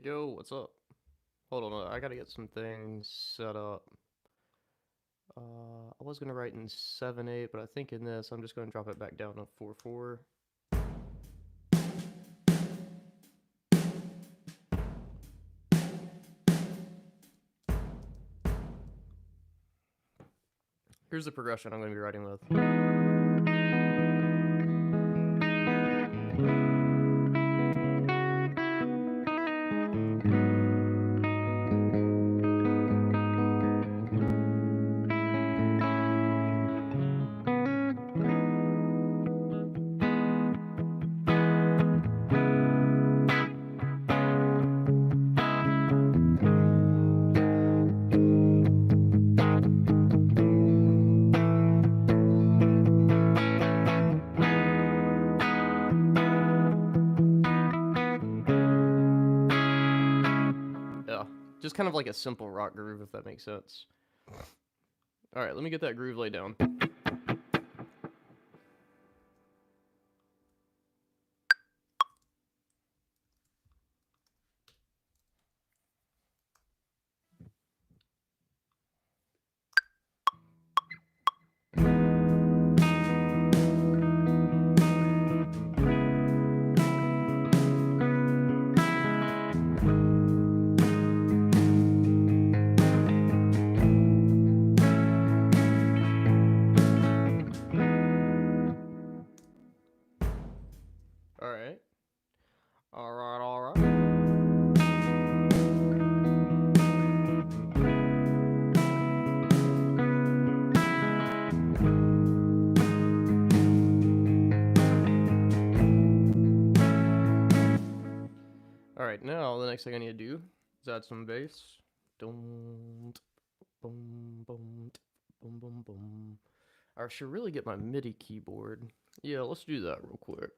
Yo, what's up? Hold on, I gotta get some things set up. I was gonna write in 7/8, but I think in this I'm just gonna drop it back down to 4/4. Here's the progression I'm gonna be writing with. Yeah, just kind of like a simple rock groove, if that makes sense. Alright, let me get that groove laid down. Alright. Alright. Alright, now the next thing I need to do is add some bass. Dum, boom, boom, boom, boom, boom. I should really get my MIDI keyboard. Yeah, let's do that real quick.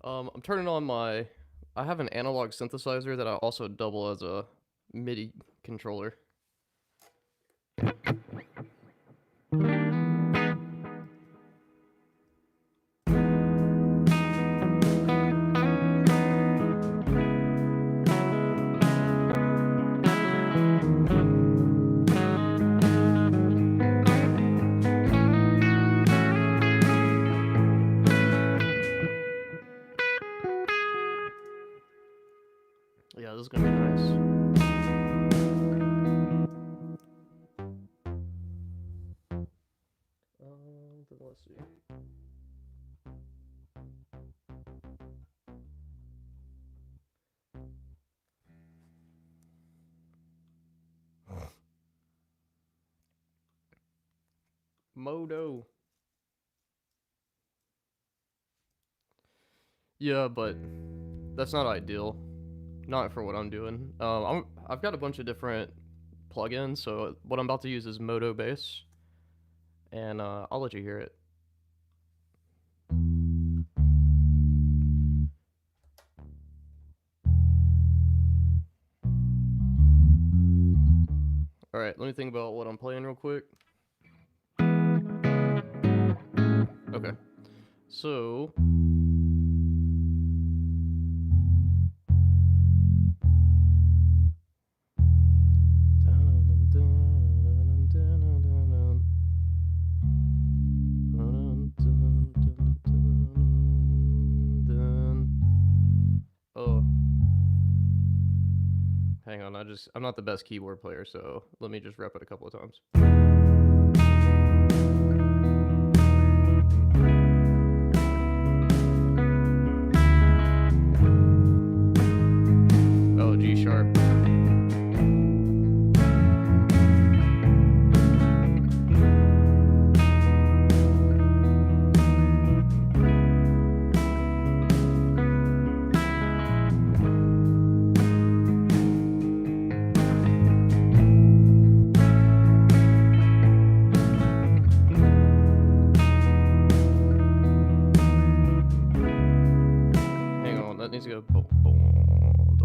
I'm turning on my... I have an analog synthesizer that I also double as a MIDI controller. Yeah, this is gonna be nice. Let's see. Modo. Yeah, but that's not ideal. Not for what I'm doing. I've got a bunch of different plugins, so what I'm about to use is Modo Bass, and I'll let you hear it. Alright, let me think about what I'm playing real quick. Okay, so... Oh. Hang on, I'm not the best keyboard player, so let me just rep it a couple of times. Oh, G sharp. Hang on, that needs to go boom, boom,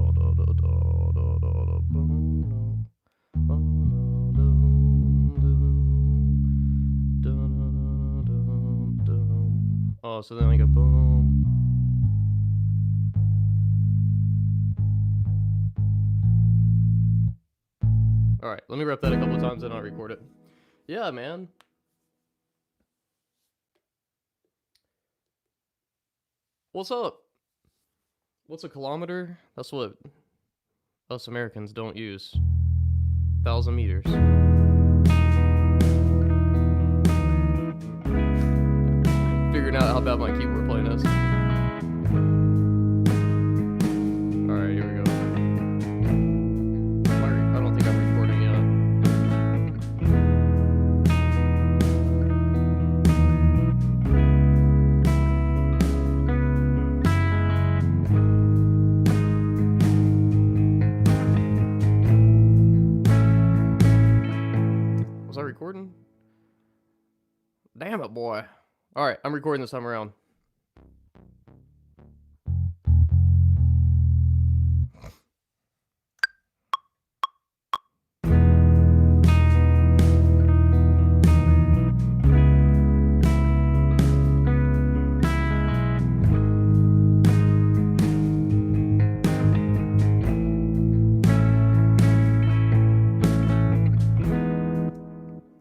Oh, so then I go boom. Alright, let me rep that a couple of times and I'll record it. Yeah, man. What's up? What's a kilometer? That's what us Americans don't use. 1,000 meters. Figuring out how bad my keyboard playing is. Alright, here we go. I don't think I'm recording yet. Was I recording? Damn it, boy. Alright, I'm recording this time around.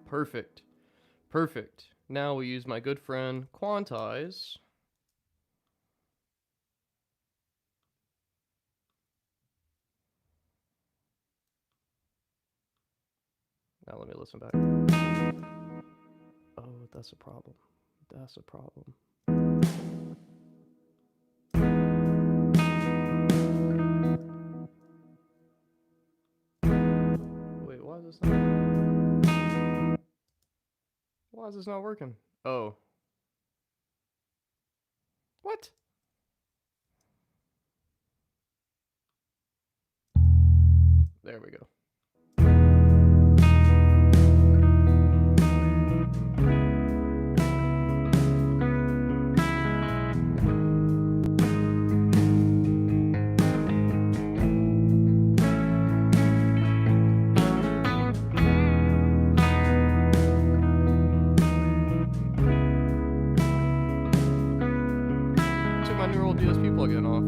Perfect. Perfect. Now we use my good friend Quantize. Now let me listen back. Oh, that's a problem. That's a problem. Wait, why is this not... Why is this not working? Oh. What? There we go. Took my neural DSP plugin off.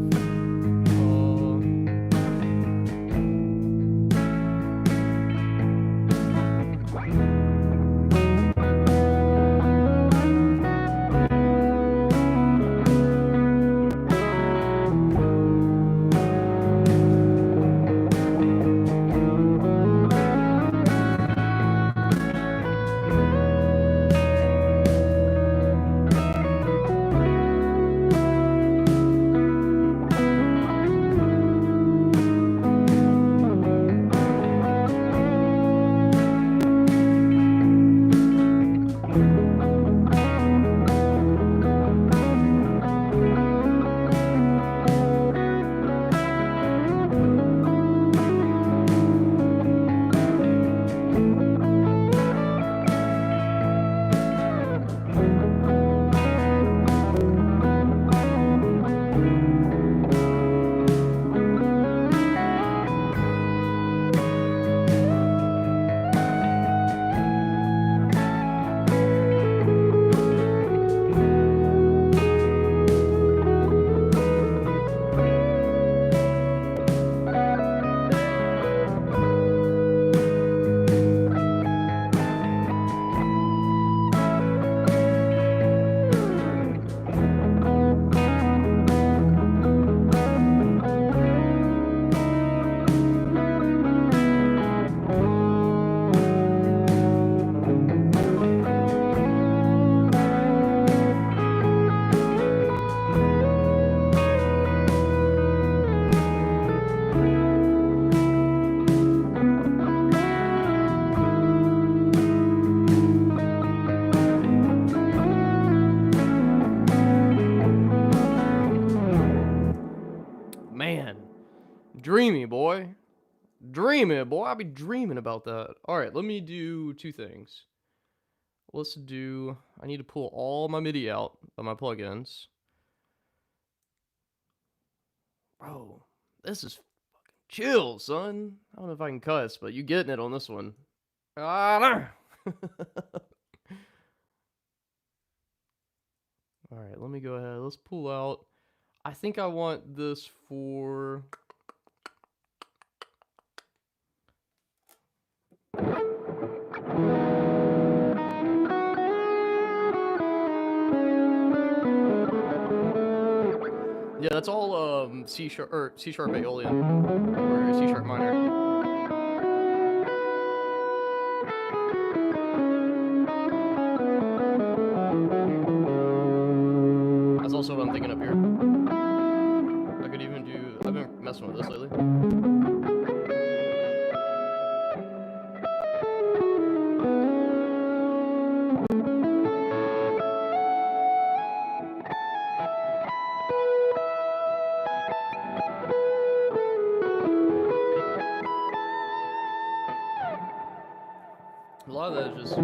Man, dreamy, boy. Dreamy, boy. I'll be dreaming about that. Alright, let me do two things. Let's do... I need to pull all my MIDI out of my plugins. Bro, this is fucking Chill, son. I don't know if I can cuss, but you getting it on this one. Alright, let me go ahead. Let's pull out. I think I want this for... Yeah, that's all C sharp or C sharp Aeolian or C sharp minor. That's also what I'm thinking up here. I could even do. I've been messing with this lately. A lot of that is just.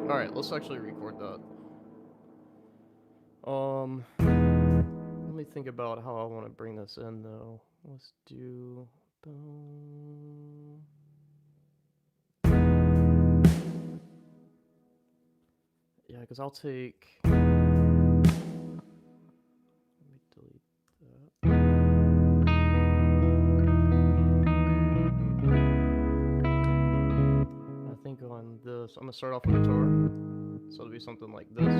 Alright, let's actually record that. Let me think about how I want to bring this in though. Let's do boom. Yeah, because I'll take. Let me delete that. I think on this, I'm gonna start off with guitar. So it'll be something like this.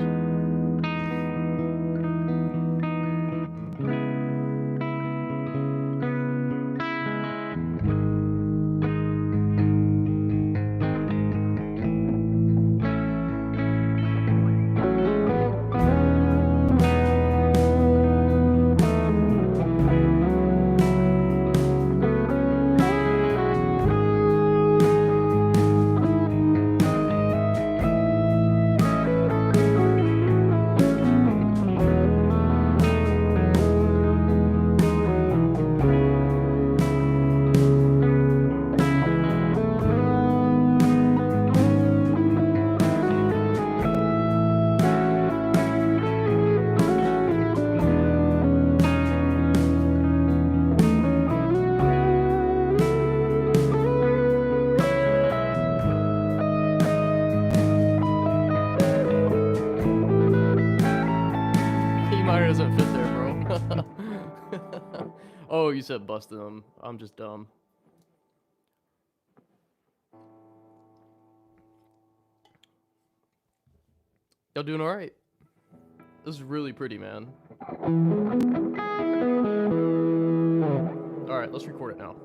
Doesn't fit there, bro. Oh, you said busted them. I'm just dumb. Y'all doing alright? This is really pretty, man. Alright, let's record it now.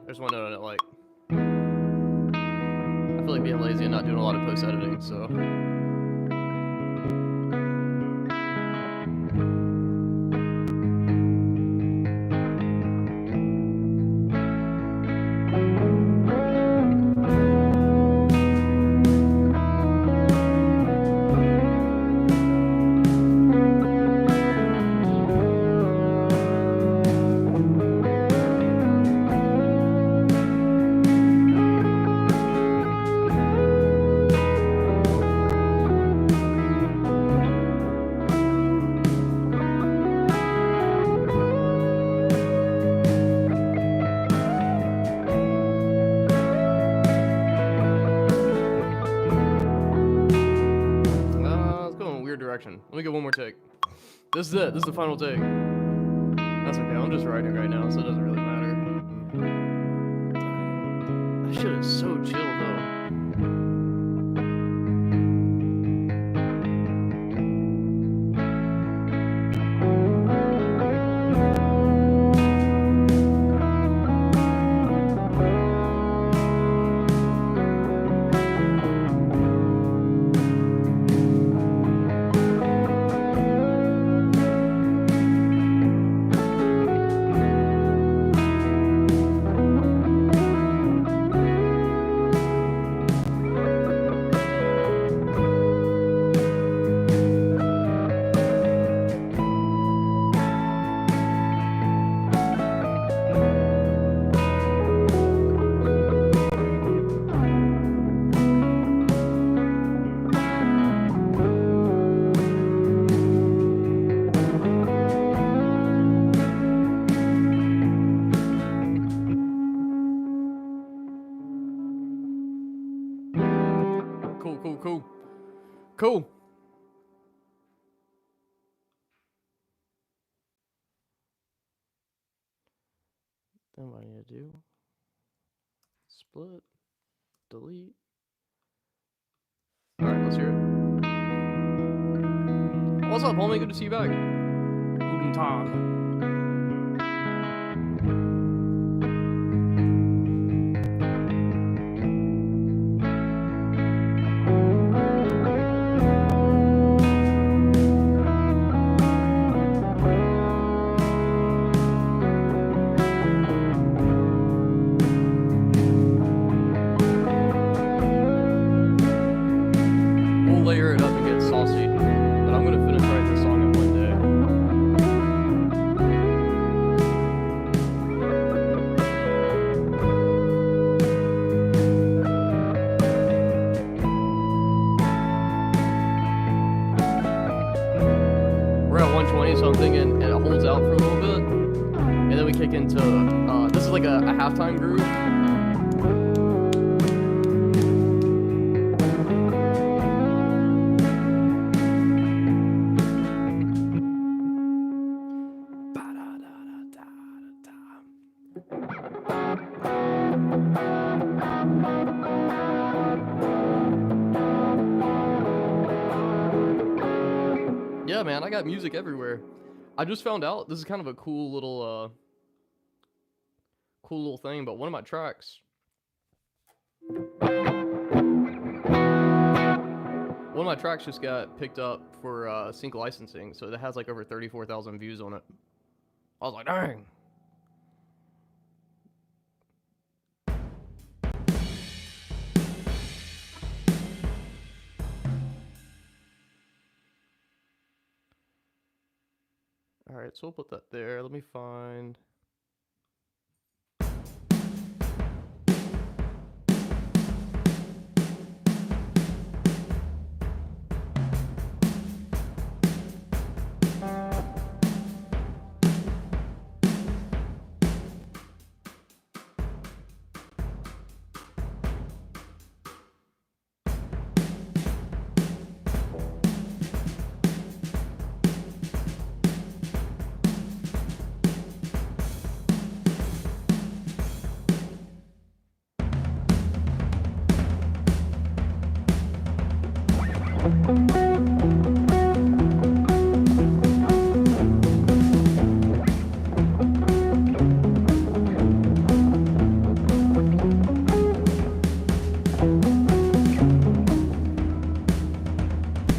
There's one note on it, like, I feel like being lazy and not doing a lot of post-editing, so. direction. Let me get one more take. This is it. This is the final take. That's okay. I'm just writing right now, so it doesn't really matter. That shit is so chill, though. Cool. Then what I need to do? Split. Delete. Alright, let's hear it. What's up, homie? Good to see you back. Guten Tag. Layer it up and get saucy, but I'm gonna finish writing this song in one day. We're at 120, so I'm thinking it holds out for a little bit, and then we kick into this is like a halftime groove. Yeah, man, I got music everywhere. I just found out this is kind of a cool little thing, but one of my tracks, just got picked up for sync licensing, so it has like over 34,000 views on it. I was like, dang. All right, so we'll put that there. Let me find.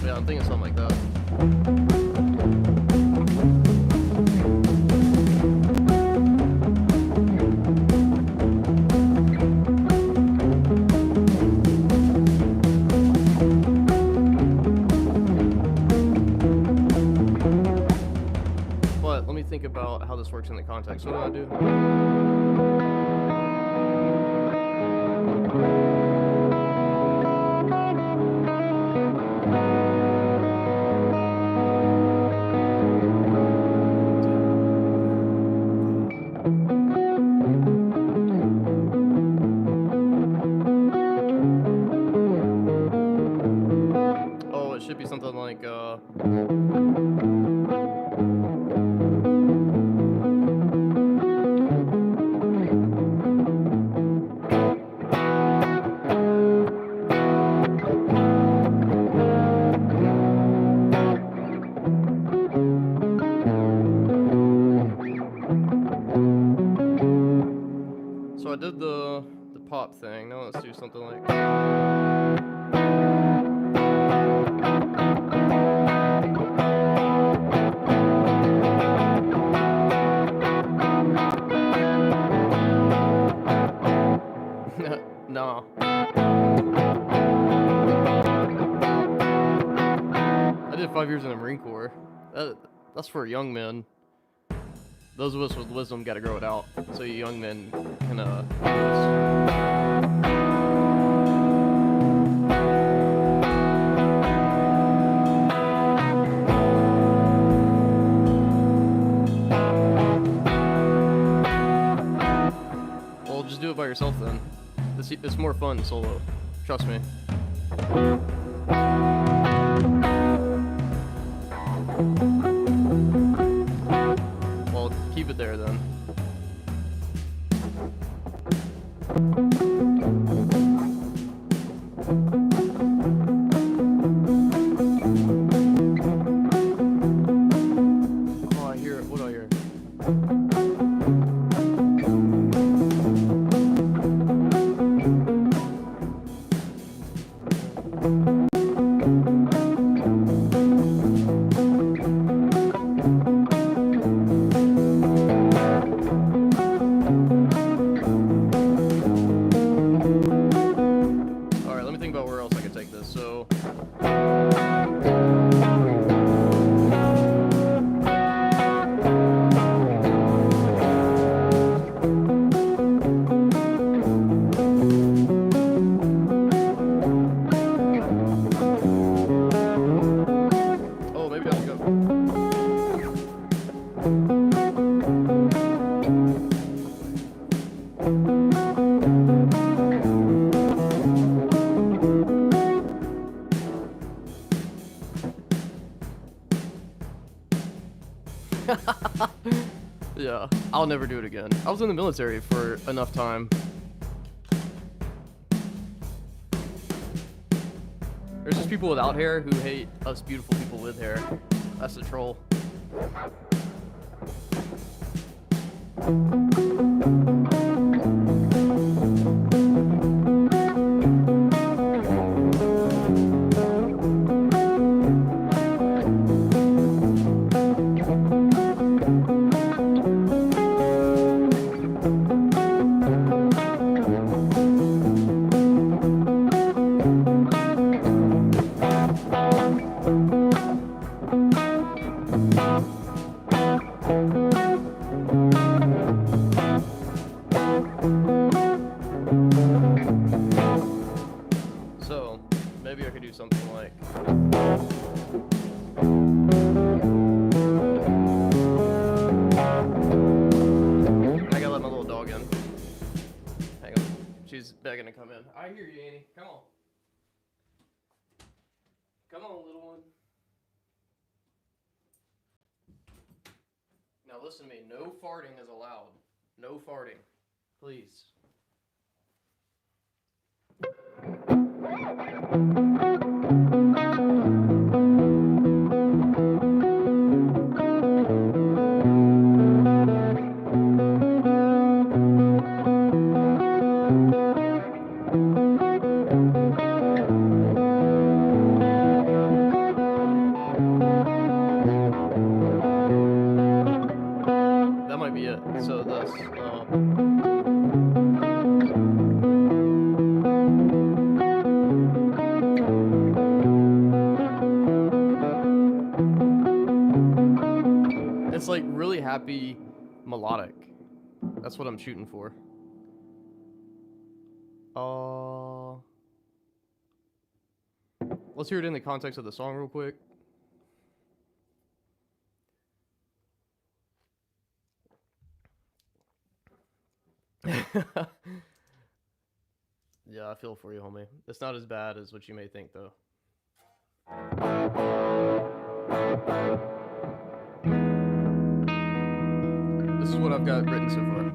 Yeah, I'm thinking something like that. But let me think about how this works in the context. What do I do? should be something like so I did the pop thing. Now let's do something like no. I did 5 years in the Marine Corps. That's for young men. Those of us with wisdom got to grow it out, so you young men can well, just do it by yourself then. It's more fun solo. Trust me. Well, keep it there then. Oh, I hear it. What do I hear? Alright, let me think about where else I could take this. So oh, maybe I'll go. Yeah, I'll never do it again. I was in the military for enough time. There's just people without hair who hate us beautiful people with hair. That's the troll. So, maybe I could do something like I gotta let my little dog in. Hang on. She's begging to come in. I hear you, Annie. Come on. Come on, little one. Now listen to me. No farting is allowed. No farting. Please. That might be it. So this. It's like really happy melodic. That's what I'm shooting for. Let's hear it in the context of the song real quick. Yeah, I feel for you, homie. It's not as bad as what you may think, though. I've got written so far.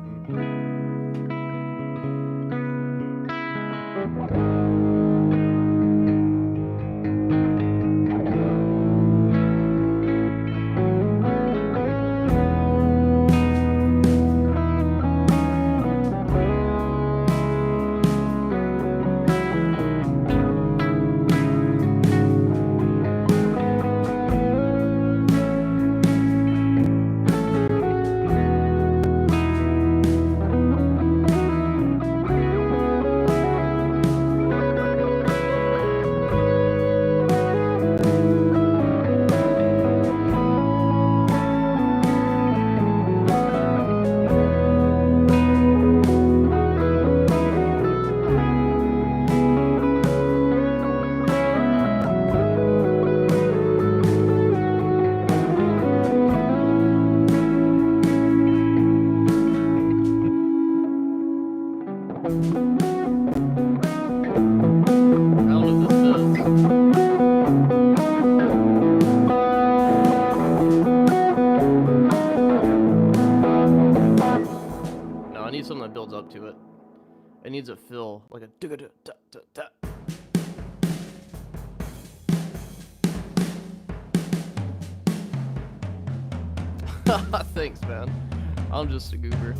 Something that builds up to it. It needs a fill, like a Thanks, man. I'm just a goober.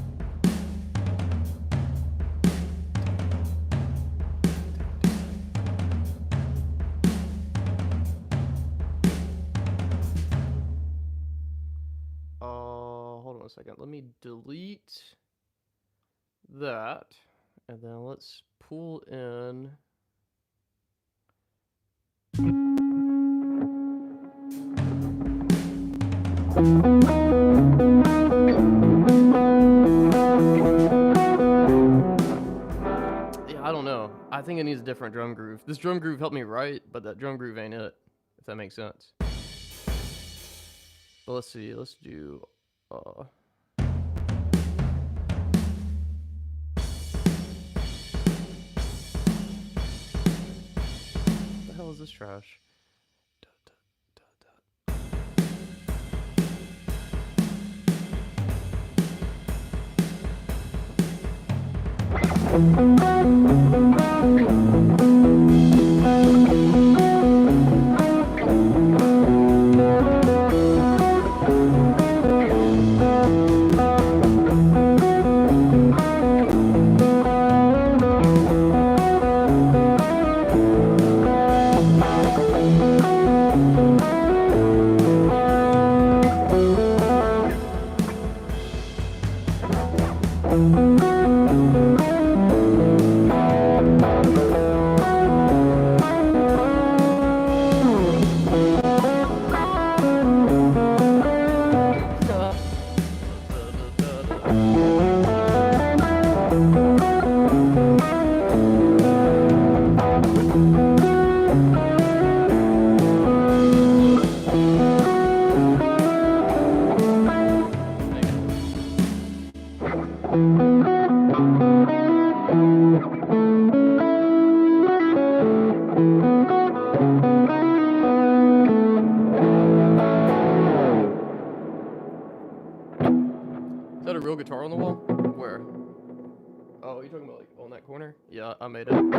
Hold on a second. Let me delete that, and then let's pull in yeah, I don't know. I think it needs a different drum groove. This drum groove helped me write, but that drum groove ain't it, if that makes sense. But let's see, let's do the hell is this trash? Is that a real guitar on the wall? Where? Oh, you're talking about like on that corner? Yeah, I made it. I'm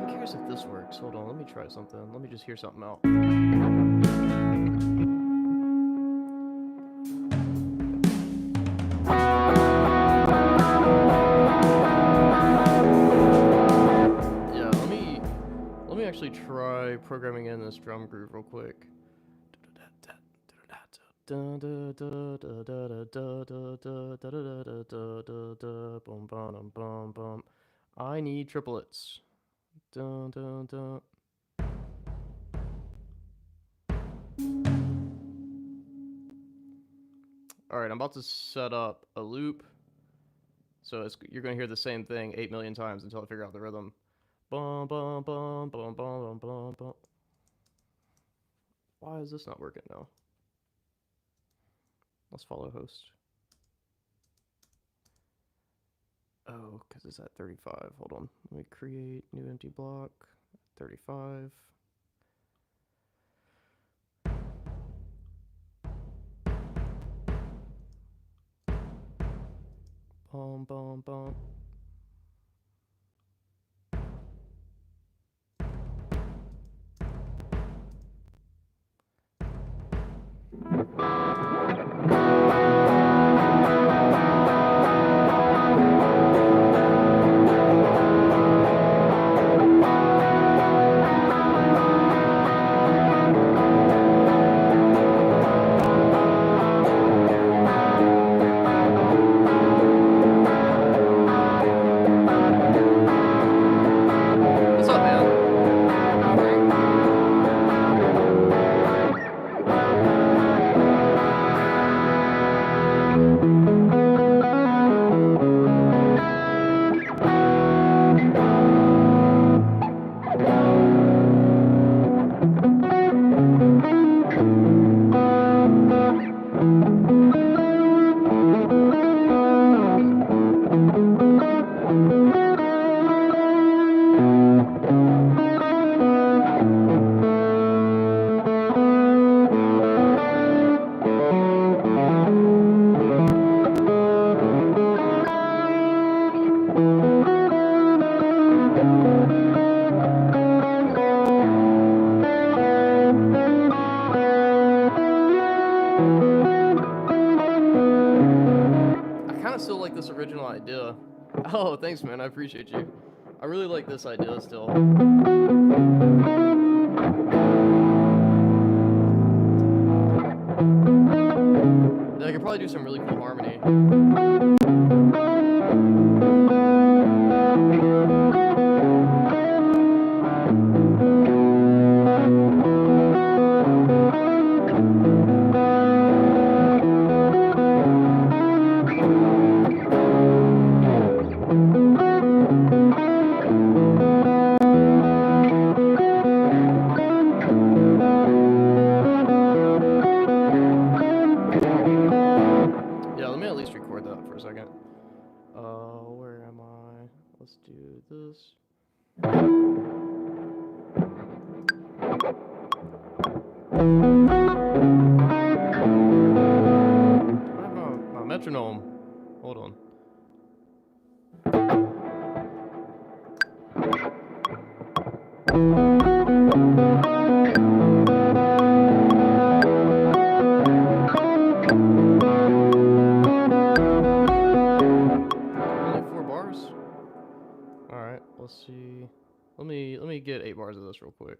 curious if this works. Hold on, let me try something. Let me just hear something out. Actually try programming in this drum groove real quick. I need triplets. Alright, I'm about to set up a loop. So you're going to hear the same thing 8 million times until I figure out the rhythm. Bum, bum, bum, bum, bum, bum, bum. Why is this not working now? Let's follow host. Oh, because it's at 35. Hold on. Let me create new empty block. 35. Bum, bum, bum. What's up, man? I still like this original idea. Oh, thanks, man. I appreciate you. I really like this idea still. I could probably do some really cool harmony. Yeah, let me at least record that for a second. Where am I? Let's do this. I have my metronome. Hold on. Only 4 bars? Alright, let's see. Let me get 8 bars of this real quick.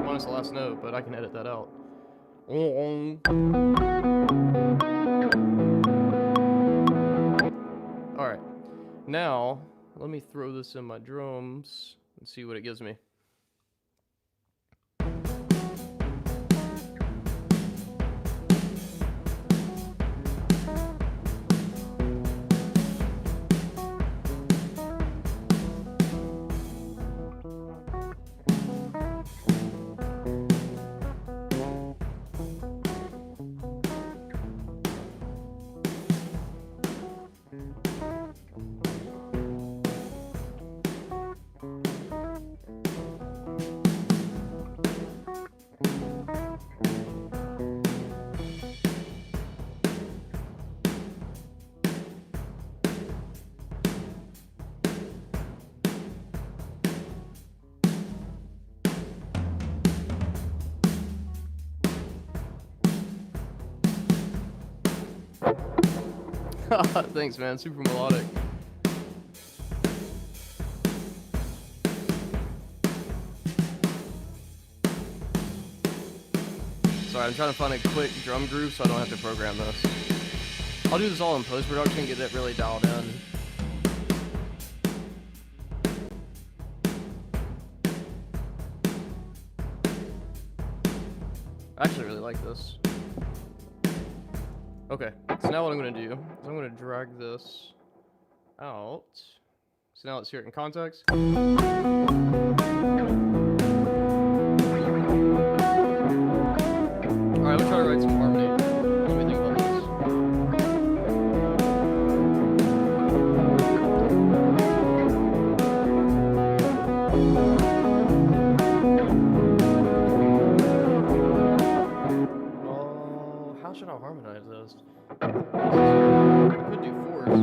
Minus the last note, but I can edit that out. Alright, now let me throw this in my drums and see what it gives me. Thanks, man. Super melodic. Sorry, I'm trying to find a quick drum groove so I don't have to program this. I'll do this all in post-production, get it really dialed in. I actually really like this. Okay, so now what I'm going to do is I'm going to drag this out. So now let's hear it in context. Alright, we'll try to write some harmony. What do we think about this? Oh, how should I harmonize this? I could do fours.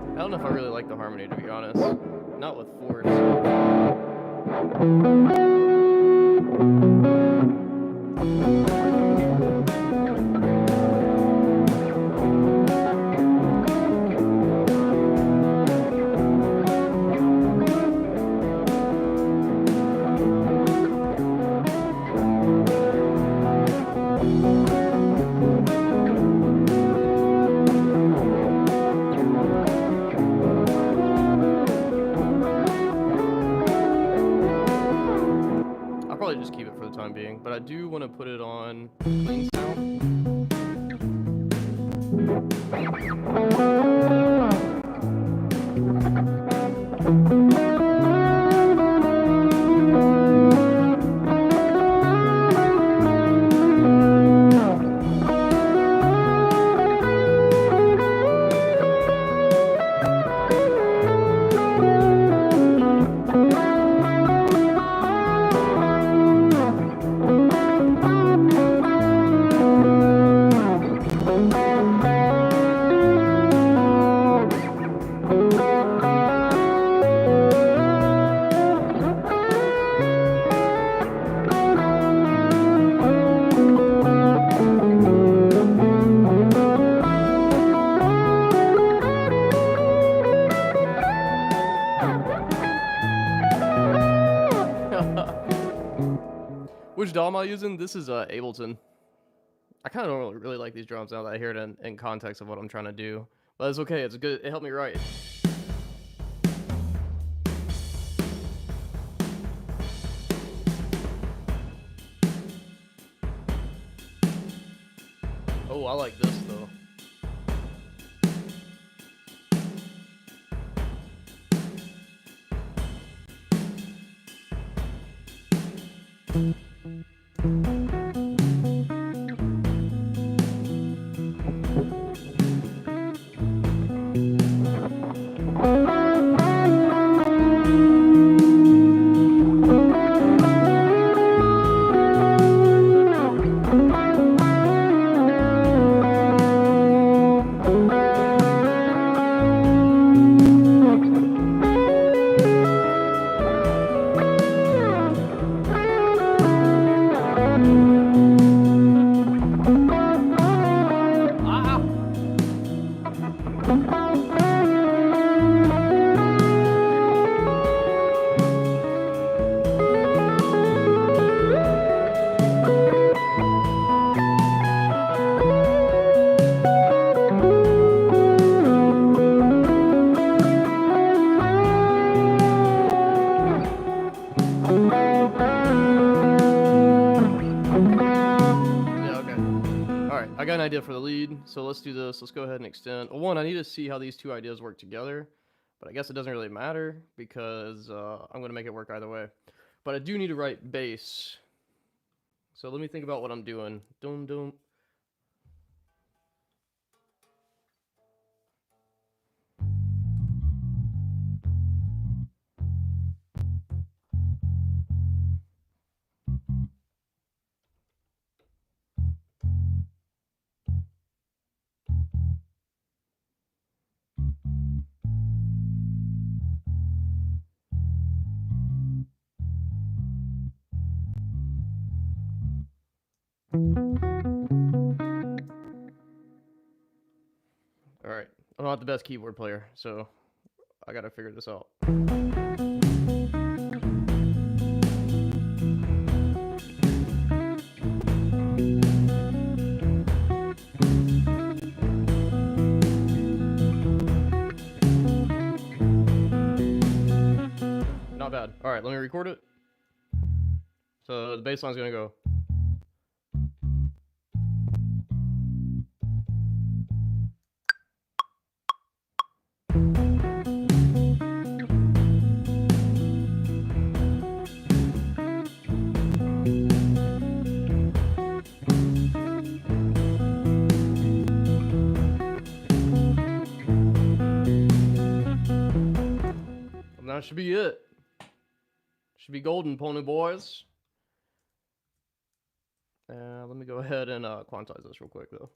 I don't know if I really like the harmony, to be honest. Not with fours. I'll probably just keep it for the time being, but I do want to put it on clean sound. Which DAW am I using? This is Ableton. I kind of don't really like these drums now that I hear it in context of what I'm trying to do. But it's okay, it's good. It helped me write. Oh, I like this though. I got an idea for the lead, so let's do this. Let's go ahead and extend. Well, one, I need to see how these two ideas work together, but I guess it doesn't really matter because I'm going to make it work either way. But I do need to write bass. So let me think about what I'm doing. Dum dum. Alright, I'm not the best keyboard player, so I gotta figure this out. Not bad. Alright, let me record it. So the bass line's gonna go. And that should be it. Should be golden, pony boys. Let me go ahead and quantize this real quick, though.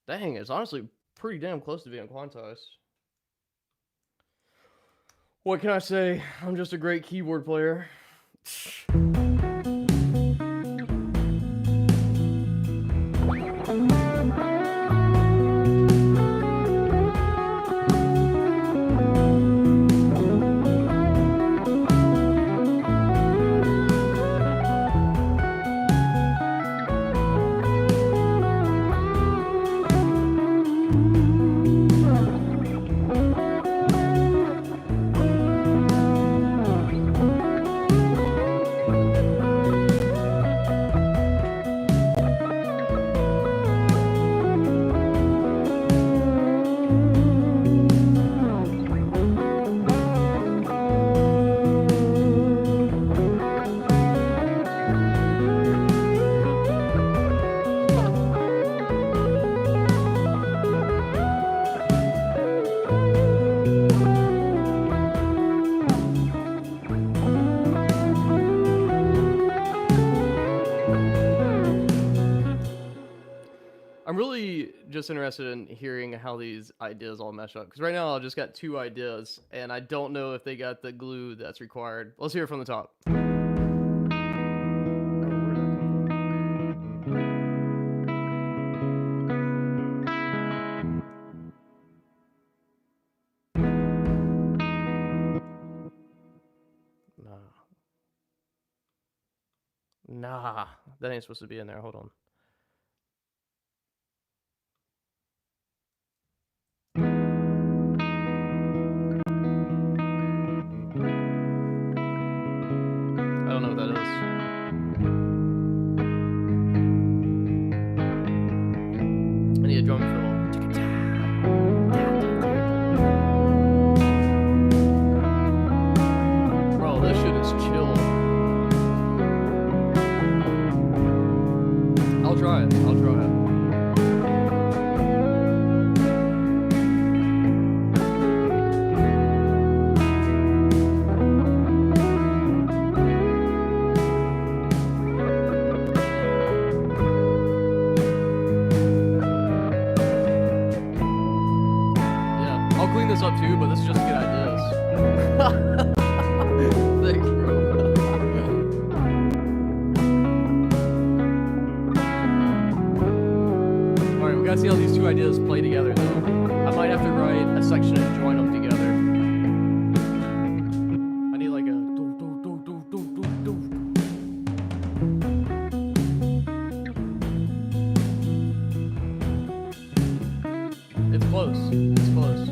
Dang, it's honestly pretty damn close to being quantized. What can I say? I'm just a great keyboard player. I'm really just interested in hearing how these ideas all mesh up, because right now I've just got two ideas, and I don't know if they got the glue that's required. Let's hear it from the top. Nah, that ain't supposed to be in there. Hold on. I don't know what that is. I need a drum fill. Bro, this shit is chill. I'll try it. I'll try it. Clean this up too, but this is just good ideas. Thanks, bro. Alright, we gotta see how these two ideas play together though. I might have to write a section and join them together. I need like a do do do do do do do. It's close. It's close.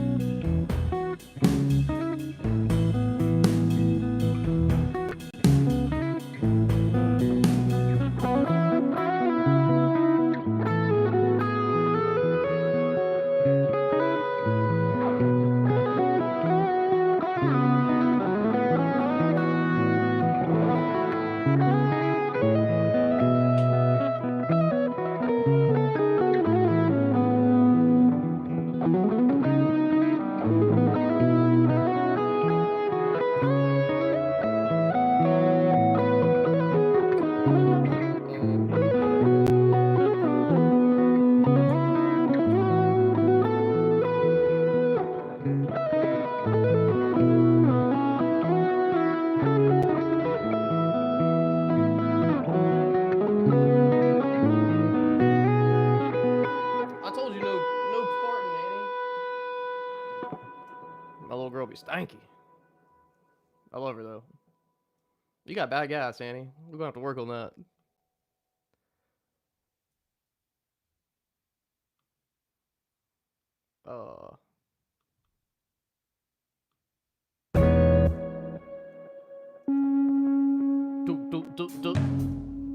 old girl be stanky. I love her though. You got bad gas, Annie. We're gonna have to work on that.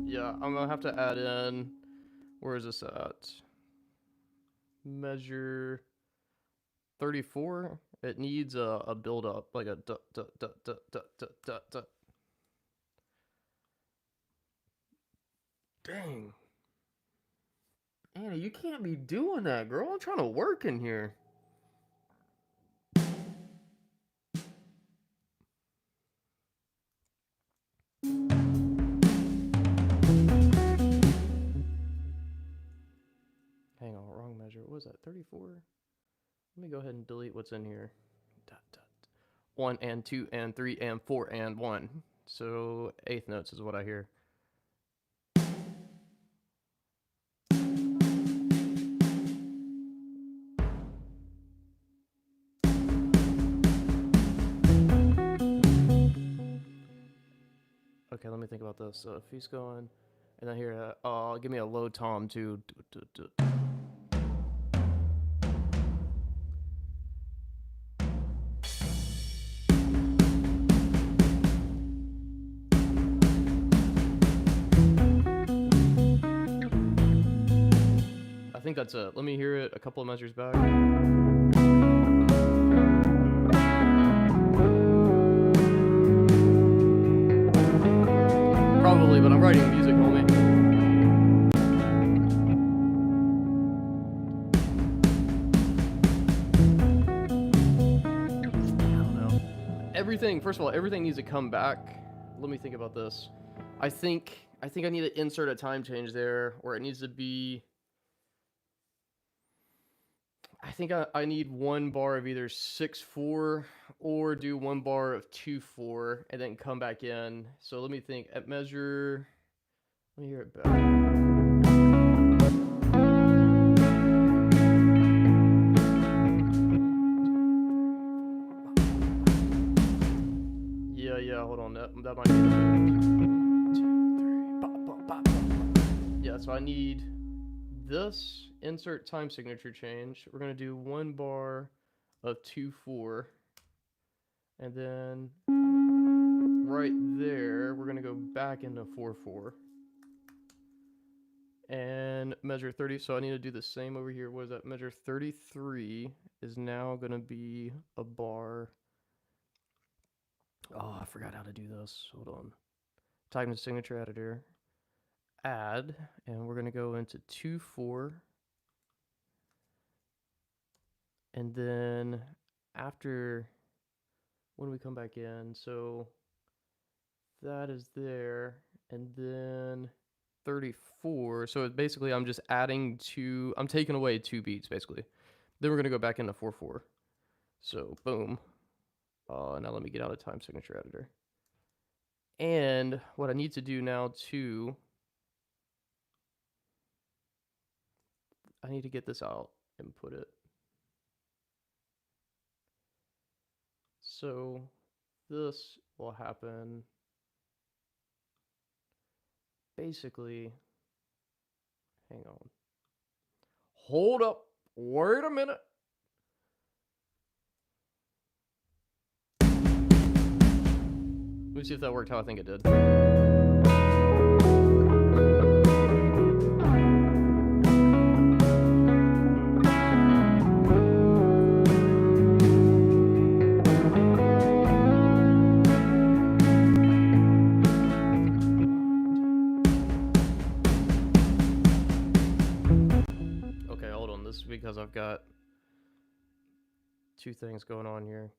Yeah, I'm gonna have to add in. Where is this at? Measure 34. It needs a build up, like a duh, duh, duh, duh, duh, duh, duh, duh. Dang. Annie, you can't be doing that, girl. I'm trying to work in here. Hang on, wrong measure. What was that? 34? Let me go ahead and delete what's in here. Dot, dot. 1 and 2 and 3 and 4 and 1. So eighth notes is what I hear. Okay, let me think about this. So if he's going, and then here, give me a low tom too. I think that's it. Let me hear it a couple of measures back. Probably, but I'm writing music, homie. I don't know. Everything, first of all, everything needs to come back. Let me think about this. I think I need to insert a time change there, or it needs to be. I think I need one bar of either 6/4 or do one bar of 2/4 and then come back in. So let me think. At measure, let me hear it back. Yeah. Hold on. That might be. 2, 3. Yeah. So I need this. Insert time signature change. We're gonna do one bar of 2/4, and then right there we're gonna go back into 4/4 and measure 30. So I need to do the same over here. What is that? Measure 33 is now gonna be a bar. Oh, I forgot how to do this. Hold on. Type in signature editor, add, and we're gonna go into 2/4. And then after, when we come back in, so that is there, and then 34. So basically I'm just adding two, I'm taking away 2 beats basically. Then we're gonna go back into 4/4. So boom. Now let me get out of time signature editor. And what I need to do now too, I need to get this out and put it. So this will happen basically, hang on. Hold up, wait a minute. Let me see if that worked how I think it did. Because I've got 2 things going on here.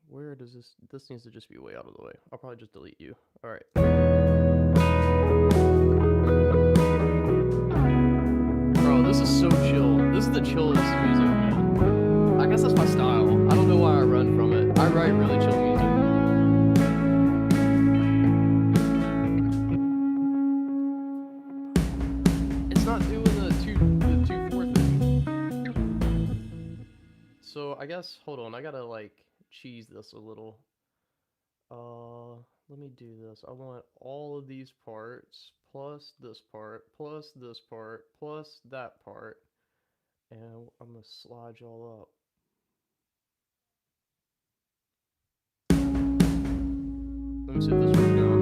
Where does this needs to just be way out of the way. I'll probably just delete you. All right. Bro, this is so chill. This is the chillest music, man. I guess that's my style. I don't know why I run from it. I write really chill music. It's not doing the 2/4 thing. So I guess, hold on, I gotta like cheese this a little. Let me do this. I want all of these parts, plus this part, plus this part, plus that part, and I'm gonna slide y'all up. Let me see if this works now.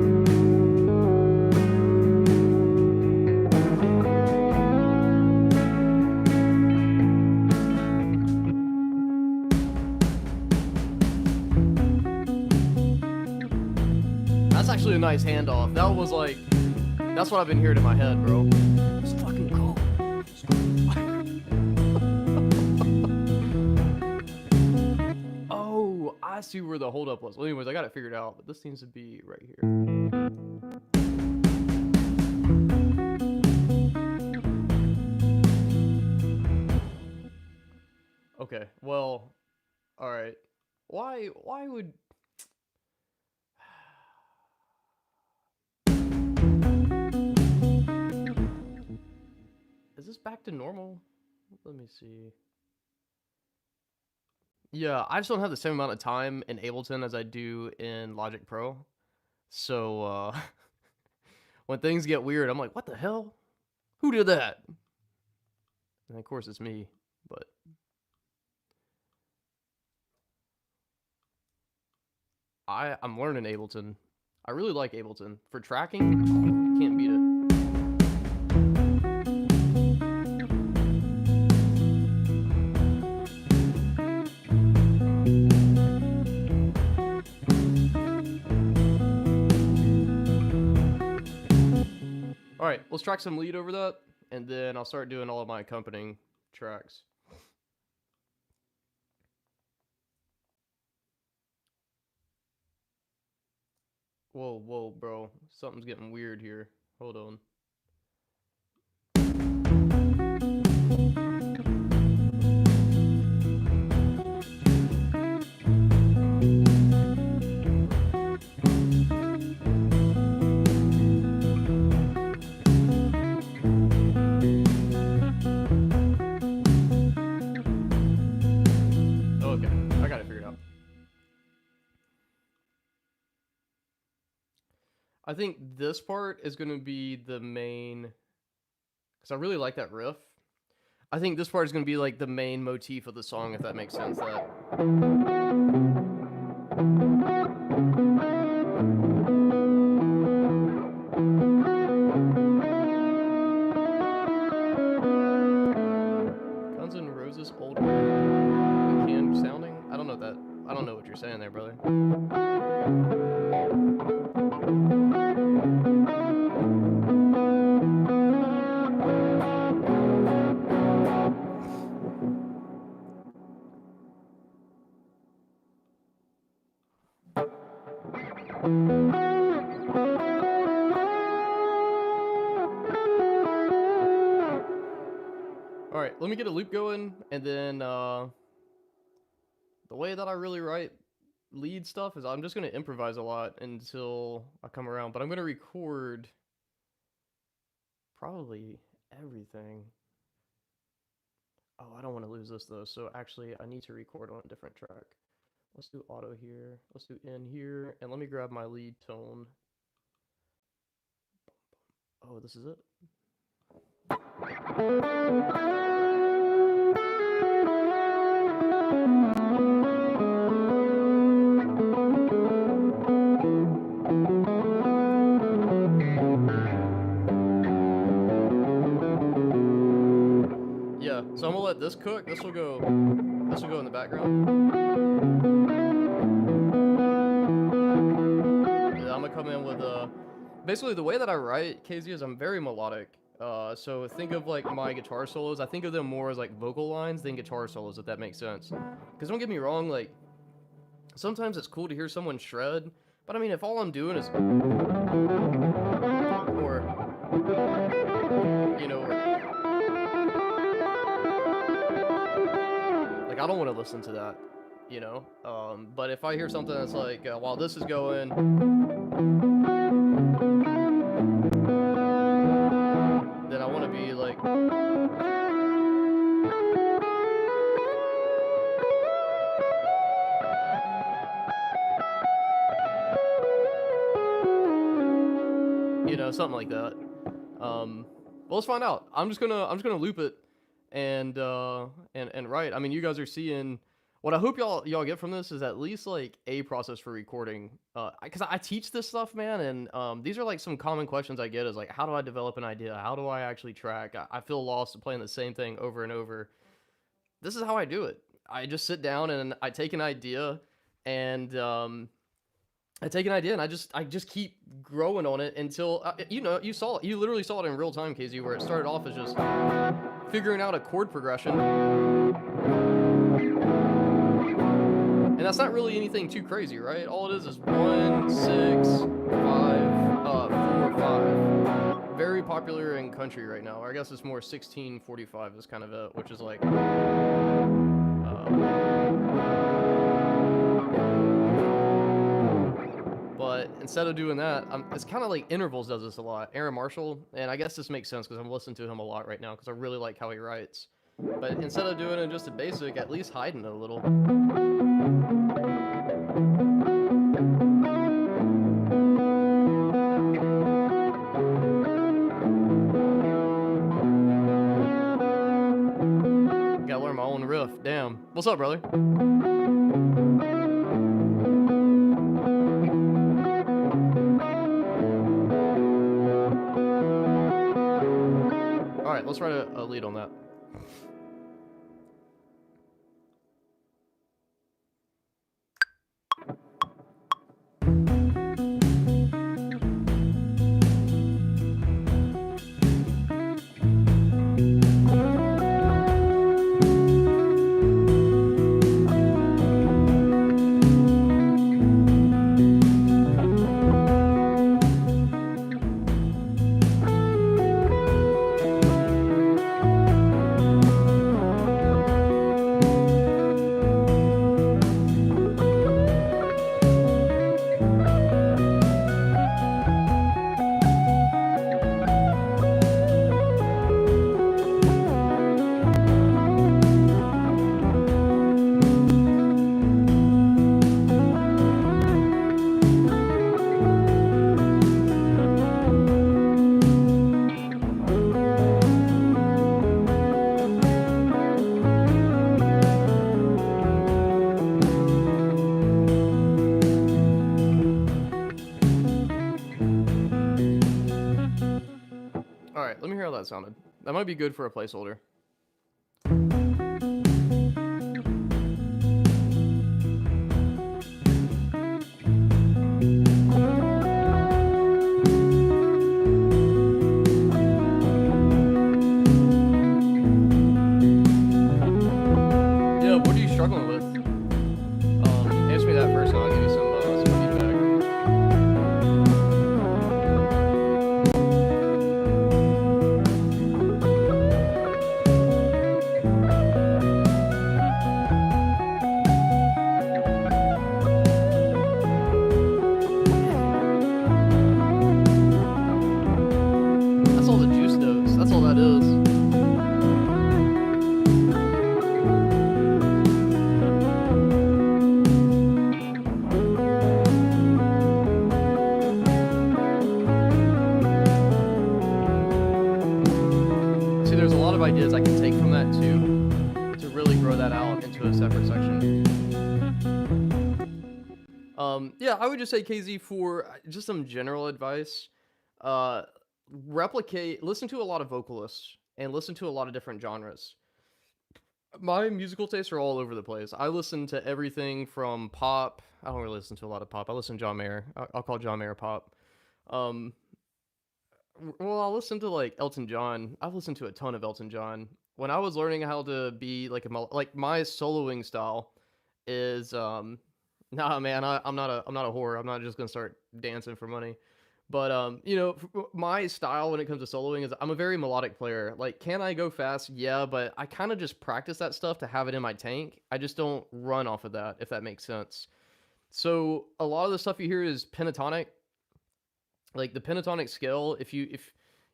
That's actually a nice handoff. That was like, that's what I've been hearing in my head, bro. It's fucking cool. Oh, I see where the holdup was. Well, anyways, I got it figured out, but this seems to be right here. Okay, well, all right. Why would is this back to normal? Let me see. Yeah, I just don't have the same amount of time in Ableton as I do in Logic Pro. So when things get weird, I'm like, what the hell? Who did that? And of course it's me, but I'm learning Ableton. I really like Ableton. For tracking, can't beat it. Alright, let's track some lead over that, and then I'll start doing all of my accompanying tracks. Whoa, whoa, bro. Something's getting weird here. Hold on. Okay, I got it figured out. I think this part is going to be the main, because I really like that riff. I think this part is going to be like the main motif of the song, if that makes sense. That Guns N' Roses old can sounding. I don't know that. I don't know what you're saying there, brother. Alright, let me get a loop going, and then the way that I really write lead stuff is I'm just going to improvise a lot until I come around, but I'm going to record probably everything. Oh, I don't want to lose this though, so actually I need to record on a different track. Let's do auto here, let's do in here, and let me grab my lead tone. Oh, this is it. Yeah, so I'm gonna let this cook. This will go in the background. And I'm gonna come in with basically the way that I write KZ is I'm very melodic. So think of like my guitar solos. I think of them more as like vocal lines than guitar solos, if that makes sense. Because don't get me wrong, like sometimes it's cool to hear someone shred, but I mean if all I'm doing is or you know, like I don't want to listen to that, you know. But if I hear something that's like while this is going, then I want to be like, know, something like that. Well, let's find out. I'm just gonna loop it and write. I mean, you guys are seeing what I hope y'all get from this is at least like a process for recording. Because I teach this stuff, man, and these are like some common questions I get is like, how do I develop an idea? How do I actually track? I feel lost playing the same thing over and over. This is how I do it. I just sit down and I take an idea and and I just keep growing on it until you know, you literally saw it in real time, KZ, where it started off as just figuring out a chord progression, and that's not really anything too crazy, right? All it is 1 6 5 4 5. Very popular in country right now. Or I guess it's more 1645 is kind of it, which is like but instead of doing that, it's kind of like Intervals does this a lot. Aaron Marshall, and I guess this makes sense because I'm listening to him a lot right now because I really like how he writes. But instead of doing it just a basic, at least hiding it a little. Gotta learn my own riff. Damn. What's up, brother? Alright, let's write a lead on that. Alright, let me hear how that sounded. That might be good for a placeholder. Yeah, what are you struggling with? Answer me that first and I'll give you some feedback. That's all the juice notes. That's all that is. See, there's a lot of ideas I can take from that too to really grow that out into a separate section. Yeah, I would just say, KZ, for just some general advice, listen to a lot of vocalists and listen to a lot of different genres. My musical tastes are all over the place. I listen to everything from pop. I don't really listen to a lot of pop. I listen to John Mayer. I'll call John Mayer pop. Well, I'll listen to like Elton John. I've listened to a ton of Elton John. When I was learning how to be like like my soloing style is nah, man, I'm not a whore. I'm not just gonna start dancing for money. But you know, my style when it comes to soloing is I'm a very melodic player. Like, can I go fast? Yeah, but I kind of just practice that stuff to have it in my tank. I just don't run off of that, if that makes sense. So a lot of the stuff you hear is pentatonic, like the pentatonic scale. If you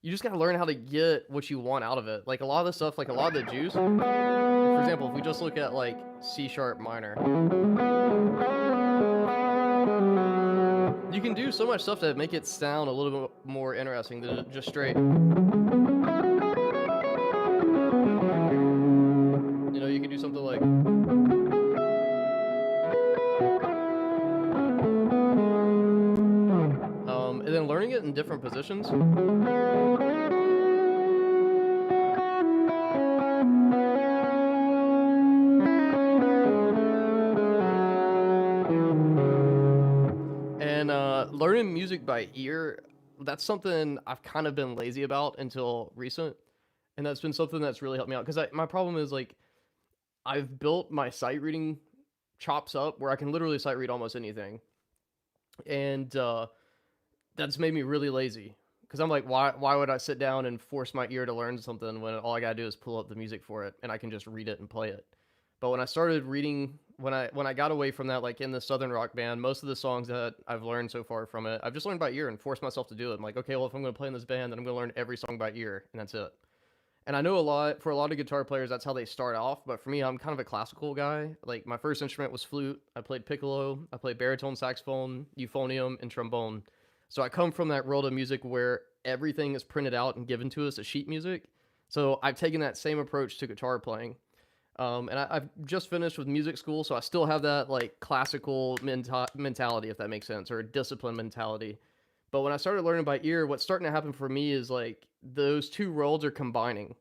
just gotta learn how to get what you want out of it. Like a lot of the stuff, like a lot of the juice. For example, if we just look at like C sharp minor. You can do so much stuff to make it sound a little bit more interesting than just straight. You know, you can do something like. And then learning it in different positions. And learning music by ear, that's something I've kind of been lazy about until recent. And that's been something that's really helped me out. Because my problem is, like, I've built my sight reading chops up where I can literally sight read almost anything. And that's made me really lazy. Because I'm like, why would I sit down and force my ear to learn something when all I gotta do is pull up the music for it and I can just read it and play it. But when I started reading, when I got away from that, like in the Southern rock band, most of the songs that I've learned so far from it, I've just learned by ear and forced myself to do it. I'm like, okay, well, if I'm going to play in this band, then I'm going to learn every song by ear, and that's it. And I know for a lot of guitar players, that's how they start off. But for me, I'm kind of a classical guy. Like, my first instrument was flute. I played piccolo. I played baritone saxophone, euphonium, and trombone. So I come from that world of music where everything is printed out and given to us as sheet music. So I've taken that same approach to guitar playing. And I've just finished with music school, so I still have that like classical mentality, if that makes sense, or a discipline mentality. But when I started learning by ear, what's starting to happen for me is like those two worlds are combining.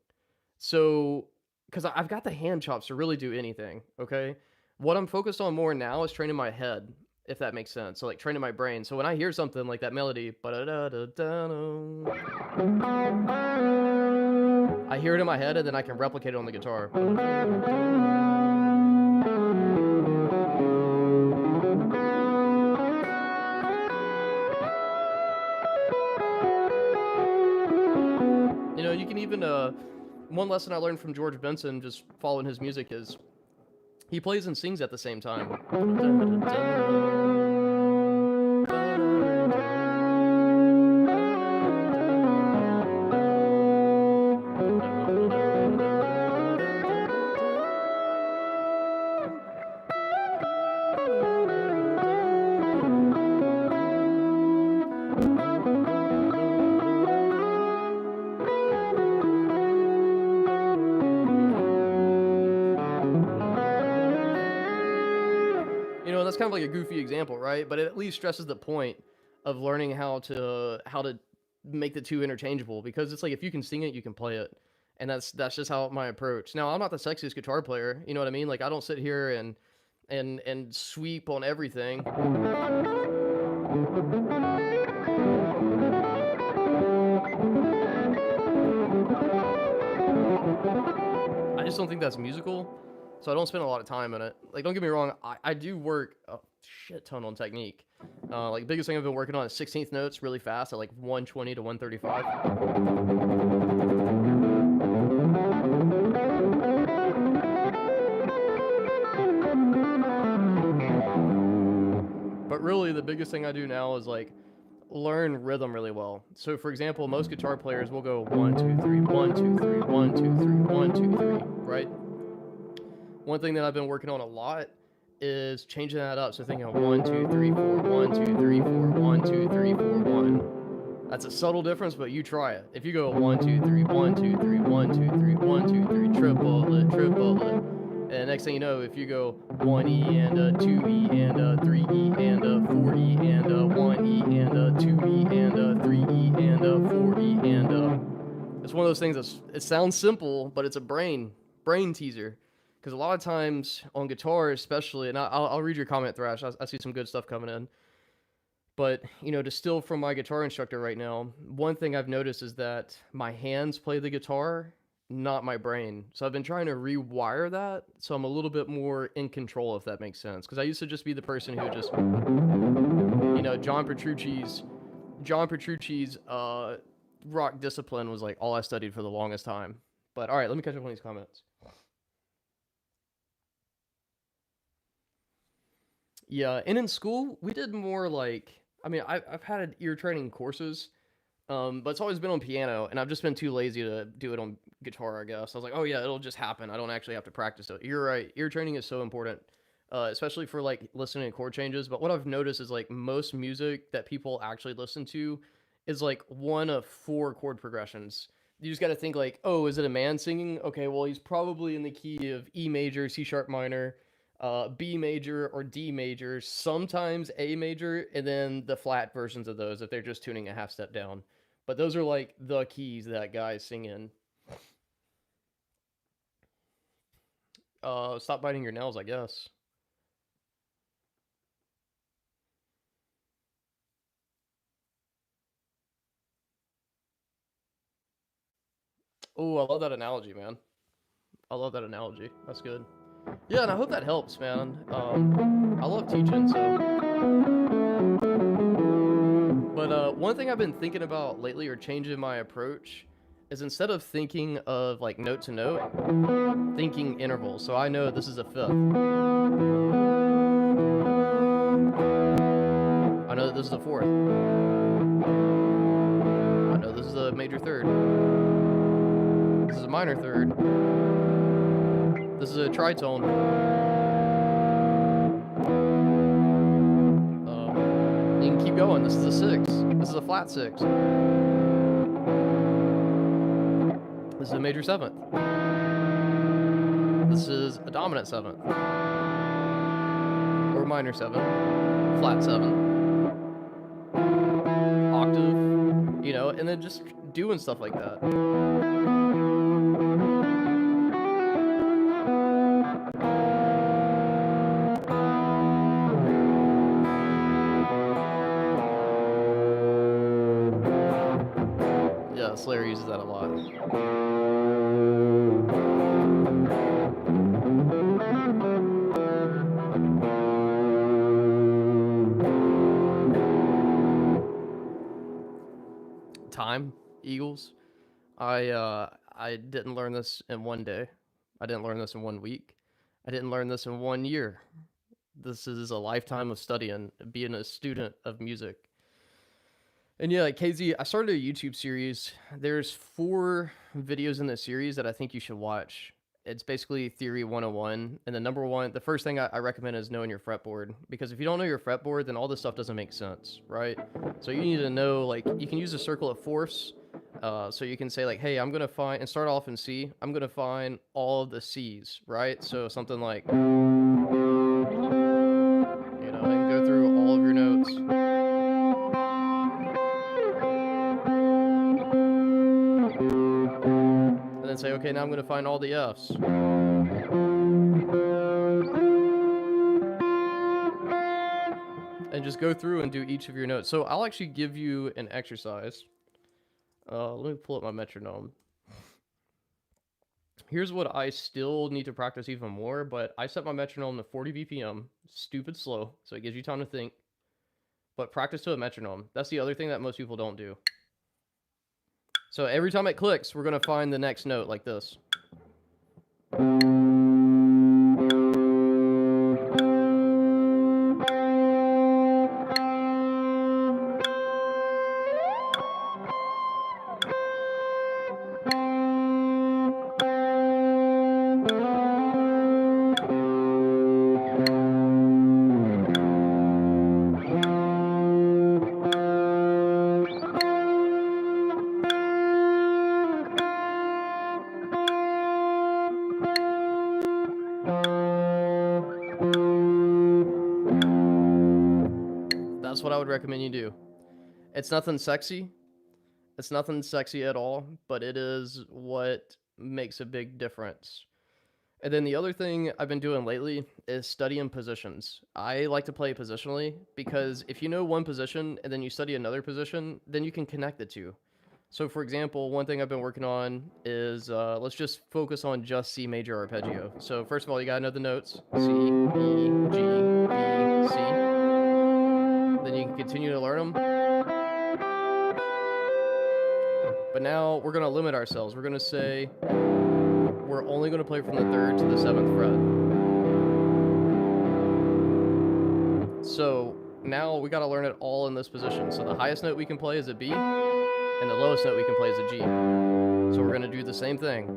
So, because I've got the hand chops to really do anything, okay? What I'm focused on more now is training my head, if that makes sense. So, like training my brain. So, when I hear something like that melody, I hear it in my head and then I can replicate it on the guitar. You know, you can even one lesson I learned from George Benson, just following his music, is he plays and sings at the same time. You know, that's kind of like a goofy example, right? But it at least stresses the point of learning how to make the two interchangeable, because it's like if you can sing it, you can play it. And that's just how my approach. Now, I'm not the sexiest guitar player, you know what I mean? Like, I don't sit here and sweep on everything. I just don't think that's musical, so I don't spend a lot of time in it. Like, don't get me wrong, I do work a shit ton on technique. Like, the biggest thing I've been working on is 16th notes really fast at like 120 to 135. But really, the biggest thing I do now is like learn rhythm really well. So, for example, most guitar players will go 1, 2, 3, 1, 2, 3, 1, 2, 3, 1, 2, 3, right? One thing that I've been working on a lot is changing that up. So thinking of 1, 2, 3, 4, 1, 2, 3, 4, 1, 2, 3, 4, 1. That's a subtle difference, but you try it. If you go 1, 2, 3, 1, 2, 3, 1, 2, 3, 1, 2, 3, triple it, and next thing you know, if you go 1E and a 2E and a 3E and a 4E and a 1E and a 2E and a 3E and a 4E and a... It's one of those things it sounds simple, but it's a brain teaser. Because a lot of times on guitar, especially, and I'll read your comment, Thrash. I see some good stuff coming in. But, you know, to steal from my guitar instructor right now, one thing I've noticed is that my hands play the guitar, not my brain. So I've been trying to rewire that so I'm a little bit more in control, if that makes sense. Because I used to just be the person who just, you know, John Petrucci's rock discipline was like all I studied for the longest time. But all right, let me catch up on these comments. Yeah, and in school we did more like, I mean, I've had ear training courses, but it's always been on piano, and I've just been too lazy to do it on guitar. I guess I was like, oh yeah, it'll just happen. I don't actually have to practice it. You're right. Ear training is so important. especially for like listening to chord changes. But what I've noticed is like most music that people actually listen to is like one of four chord progressions. You just got to think like, oh, is it a man singing? Okay, well he's probably in the key of E major, C sharp minor, B major, or D major. Sometimes A major, and then the flat versions of those if they're just tuning a half step down. But those are like the keys that guys sing in. Stop biting your nails, I guess. Oh, I love that analogy, man. I love that analogy. That's good. Yeah, and I hope that helps, man. I love teaching, but one thing I've been thinking about lately, or changing my approach, is instead of thinking of like note to note, thinking intervals. So I know this is a fifth. I know that this is a fourth. I know this is a major third. This is a minor third. This is a tritone. You can keep going. This is a six. This is a flat six. This is a major seventh. This is a dominant seventh. Or minor seven. Flat seven. Octave. You know, and then just doing stuff like that. Yeah, Slayer uses that a lot. Time, Eagles. I didn't learn this in one day. I didn't learn this in 1 week. I didn't learn this in 1 year. This is a lifetime of studying, being a student of music. And yeah, like KZ, I started a YouTube series. There's 4 videos in this series that I think you should watch. It's basically Theory 101. And the first thing I recommend is knowing your fretboard. Because if you don't know your fretboard, then all this stuff doesn't make sense, right? So you need to know, like, you can use a circle of fourths. So you can say, like, hey, I'm going to find, and start off in C. I'm going to find all of the C's, right? So something like, you know, and go through all of your notes. And then say, okay, now I'm going to find all the F's. And just go through and do each of your notes. So I'll actually give you an exercise. Let me pull up my metronome. Here's what I still need to practice even more, but I set my metronome to 40 BPM. Stupid slow, so it gives you time to think. But practice to a metronome. That's the other thing that most people don't do. So every time it clicks, we're going to find the next note like this. That's what I would recommend you do. It's nothing sexy. It's nothing sexy at all, but it is what makes a big difference. And then the other thing I've been doing lately is studying positions. I like to play positionally because if you know one position and then you study another position, then you can connect the two. So for example, one thing I've been working on is, let's just focus on just C major arpeggio. So first of all, you gotta know the notes. C, E, G, B, C. Then you can continue to learn them. But now we're gonna limit ourselves. We're gonna say, we're only gonna play from the 3rd to the 7th fret. So now we gotta learn it all in this position. So the highest note we can play is a B, and the lowest note we can play is a G. So we're gonna do the same thing.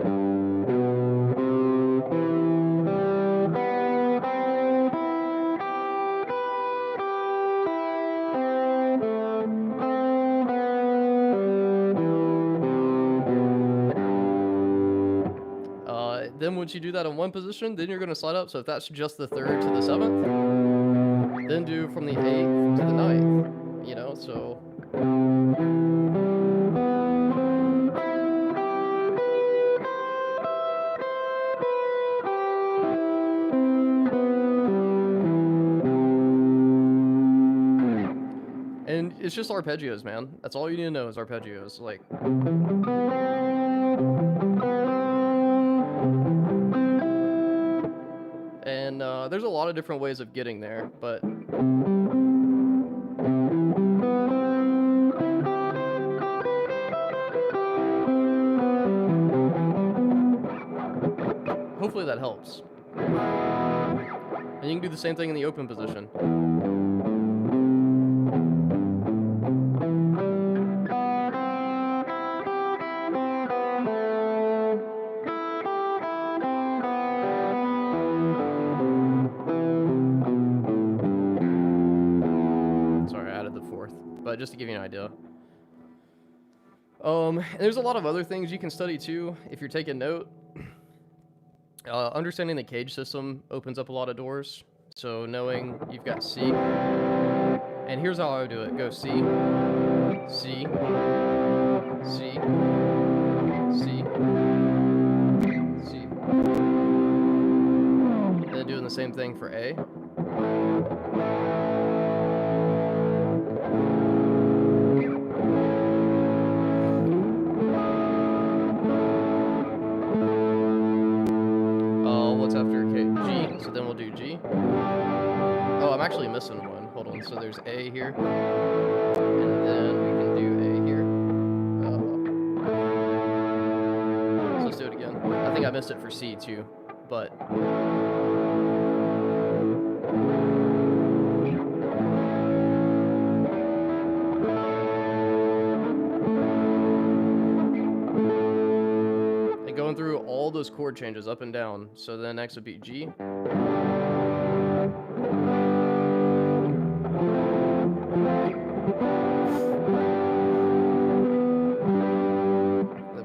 then once you do that in one position, then you're going to slide up. So if that's just the 3rd to the 7th, then do from the 8th to the 9th, you know, so. And it's just arpeggios, man. That's all you need to know is arpeggios. Like, and there's a lot of different ways of getting there, but hopefully that helps. And you can do the same thing in the open position. But just to give you an idea. There's a lot of other things you can study too if you're taking note. Understanding the cage system opens up a lot of doors. So knowing you've got C, and here's how I would do it: go C, C, C, C, C, and then doing the same thing for A. What's after K? G, so then we'll do G. Oh, I'm actually missing one. Hold on, so there's A here, and then we can do A here. So let's do it again. I think I missed it for C too, but... going through all those chord changes up and down. So then next would be G. Then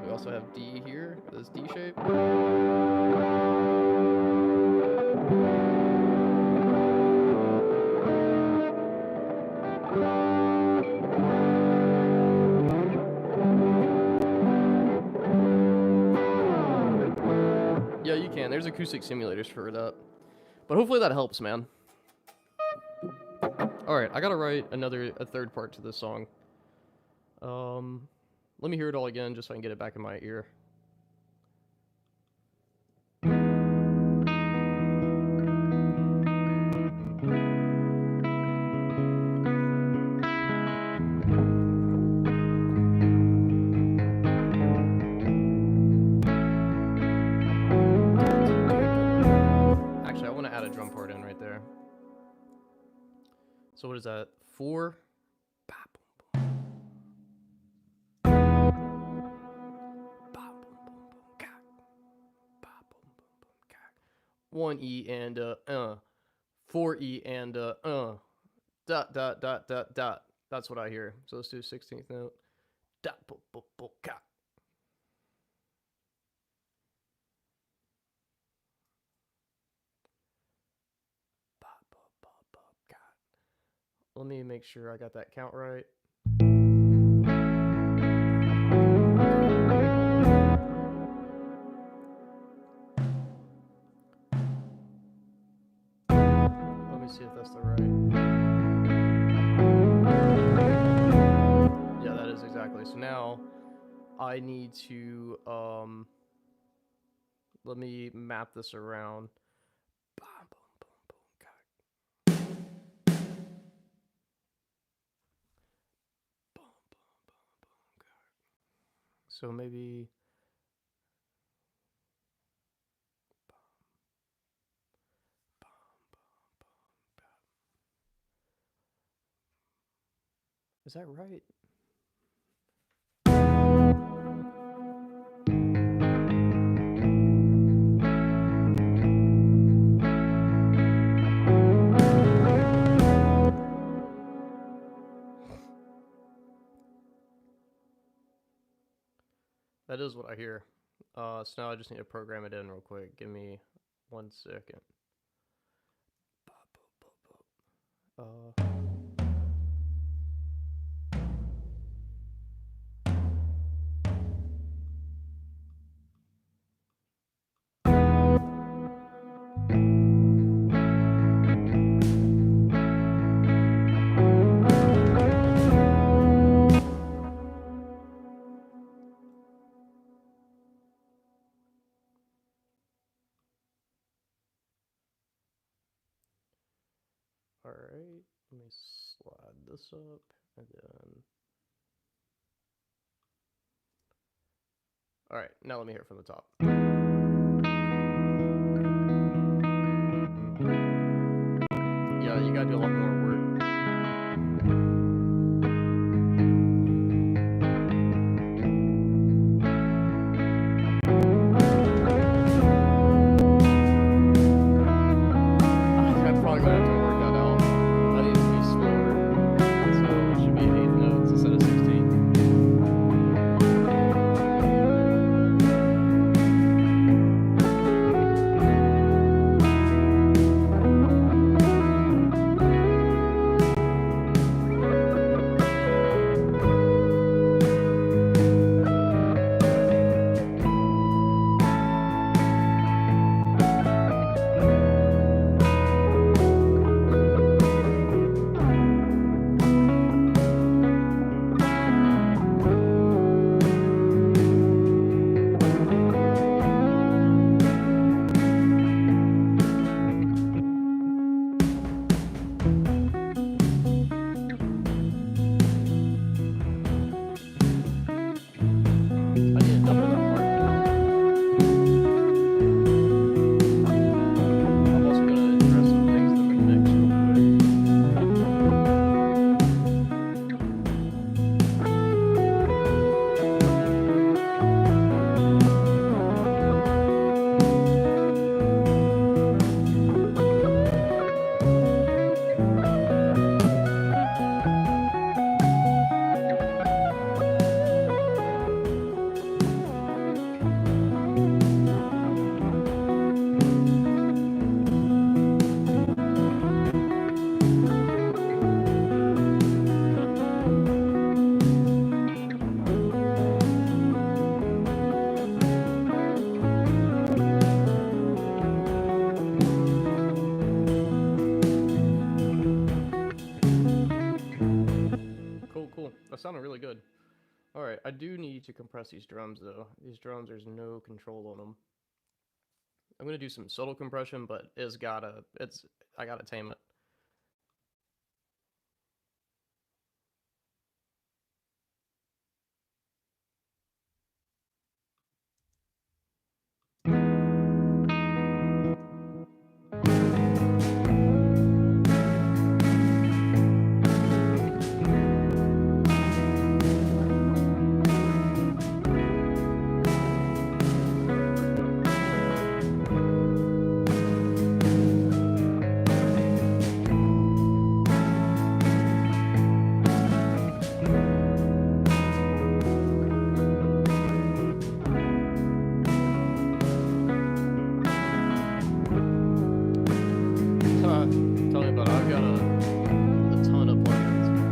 we also have D here, this D shape. Yeah, you can. There's acoustic simulators for that. But hopefully that helps, man. Alright, I gotta write a third part to this song. Let me hear it all again just so I can get it back in my ear. So what is that? 4. 1 E and 4 E and dot dot dot dot dot. That's what I hear. So let's do 16th note. Dot ka. Let me make sure I got that count right. Let me see if that's the right. Yeah, that is exactly. So now I need to let me map this around. So maybe is that right? That is what I hear. So now I just need to program it in real quick. Give me 1 second. Uh, Alright, let me slide this up, and then... Alright, now let me hear it from the top. Yeah, you gotta do a lot more work. I'm probably gonna have to work that out. I need to be slower, so it should be 8 notes instead of 16. I need to double that part. I'm also gonna address some things in the mix real quick. Cool. That sounded really good. Alright, I do need to compress these drums though. These drums, there's no control on them. I'm gonna do some subtle compression, but I gotta tame it. Tell me about it. I've got a ton of plugins, man.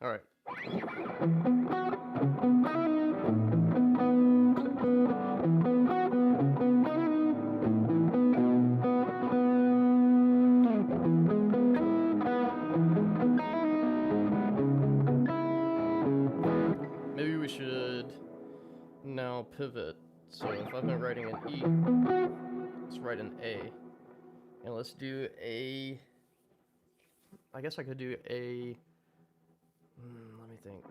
All right. Maybe we should now pivot. So if I've been writing an E, let's write an A. And let's do a... I guess I could do a... let me think.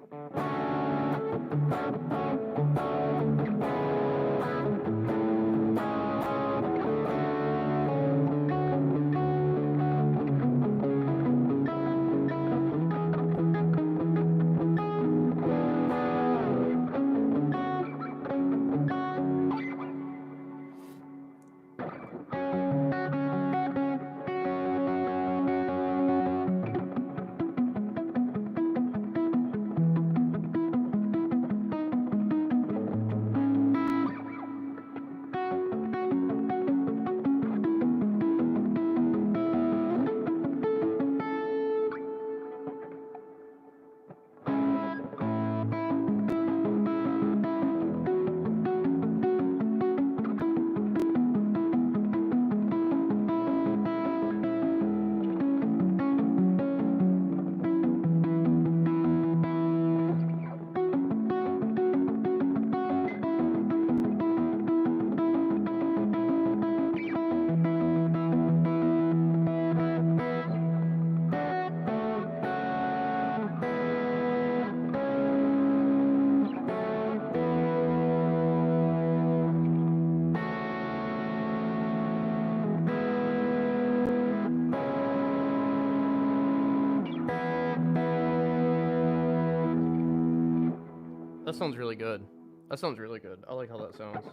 That sounds really good. That sounds really good. I like how that sounds.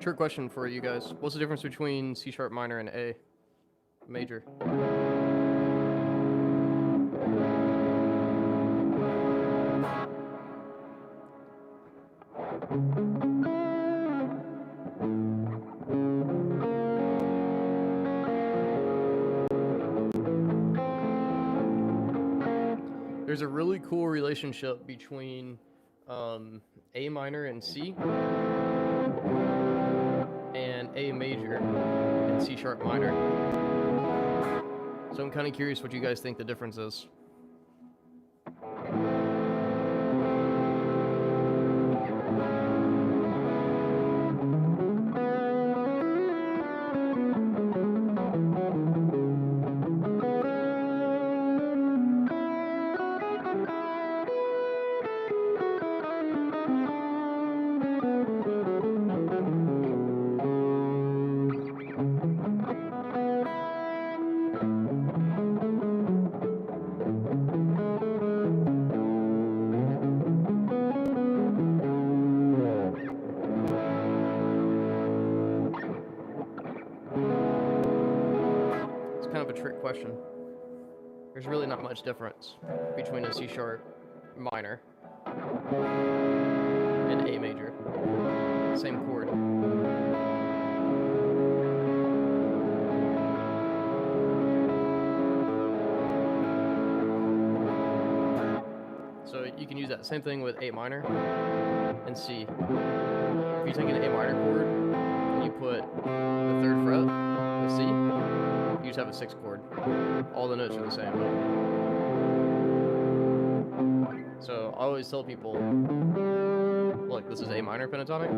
Trick question for you guys. What's the difference between C sharp minor and A major? There's a really cool relationship between A minor and C, and A major and C sharp minor. So I'm kind of curious what you guys think the difference is. Kind of a trick question. There's really not much difference between a C sharp minor and A major. Same chord. So you can use that same thing with A minor and C. If you take an A minor chord and you put hit the 3rd fret, the C, you just have a 6th chord. All the notes are the same. So I always tell people, look, this is A minor pentatonic.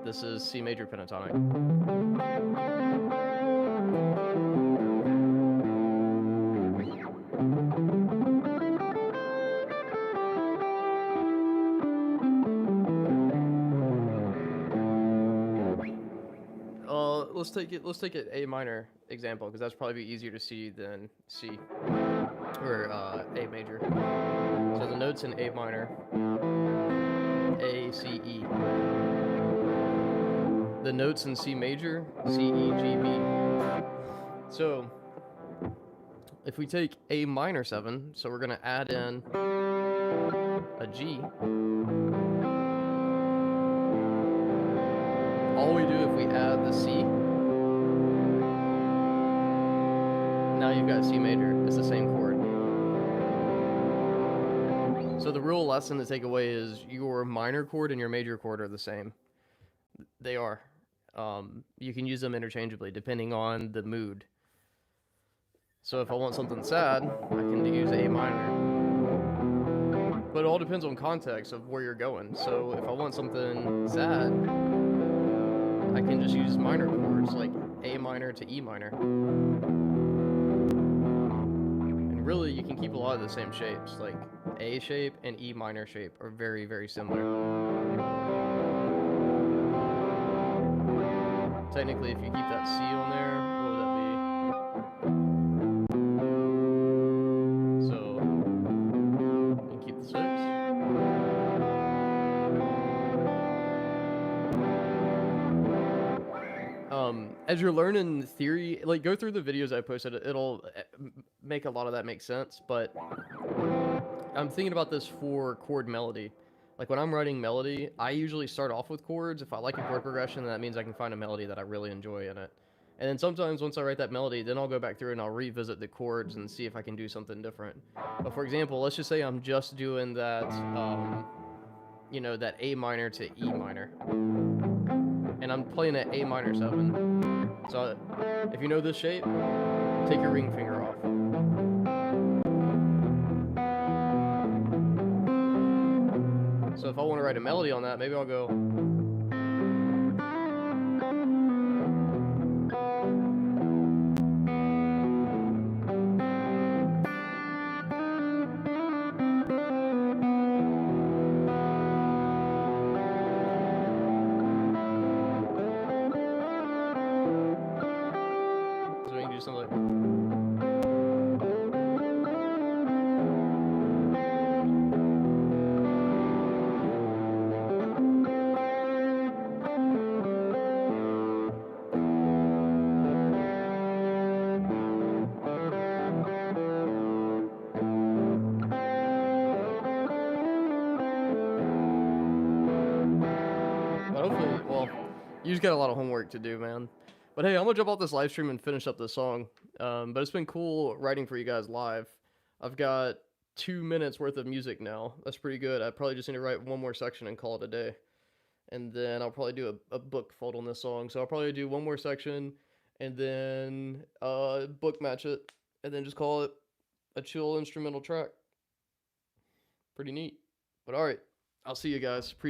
This is C major pentatonic. Let's take it A minor example, because that's probably be easier to see than C or A major. So the notes in A minor, A, C, E. The notes in C major, C, E, G, B. So if we take A minor 7, so we're gonna add in a G. All we do if we add the C, now you've got C major. It's the same chord. So the real lesson to take away is your minor chord and your major chord are the same. They are. You can use them interchangeably depending on the mood. So if I want something sad, I can use A minor. But it all depends on context of where you're going. So if I want something sad, I can just use minor chords like A minor to E minor. And really, you can keep a lot of the same shapes. Like A shape and E minor shape are very, very similar. Technically, if you keep that C on there, what would that be? So, you can keep the 6. As you're learning theory, like, go through the videos I posted. It'll make a lot of that make sense, but I'm thinking about this for chord melody. Like, when I'm writing melody, I usually start off with chords. If I like a chord progression, then that means I can find a melody that I really enjoy in it. And then sometimes once I write that melody, then I'll go back through and I'll revisit the chords and see if I can do something different. But for example, let's just say I'm just doing that, you know, that A minor to E minor. And I'm playing at A minor 7. So if you know this shape, take your ring finger off. So if I want to write a melody on that, maybe I'll go. So we can do something like. Hopefully, well, you just got a lot of homework to do, man. But hey, I'm gonna jump off this live stream and finish up this song. But it's been cool writing for you guys live. I've got 2 minutes worth of music now. That's pretty good. I probably just need to write one more section and call it a day. And then I'll probably do a book fold on this song. So I'll probably do one more section and then book match it and then just call it a chill instrumental track. Pretty neat. But all right, I'll see you guys. Appreciate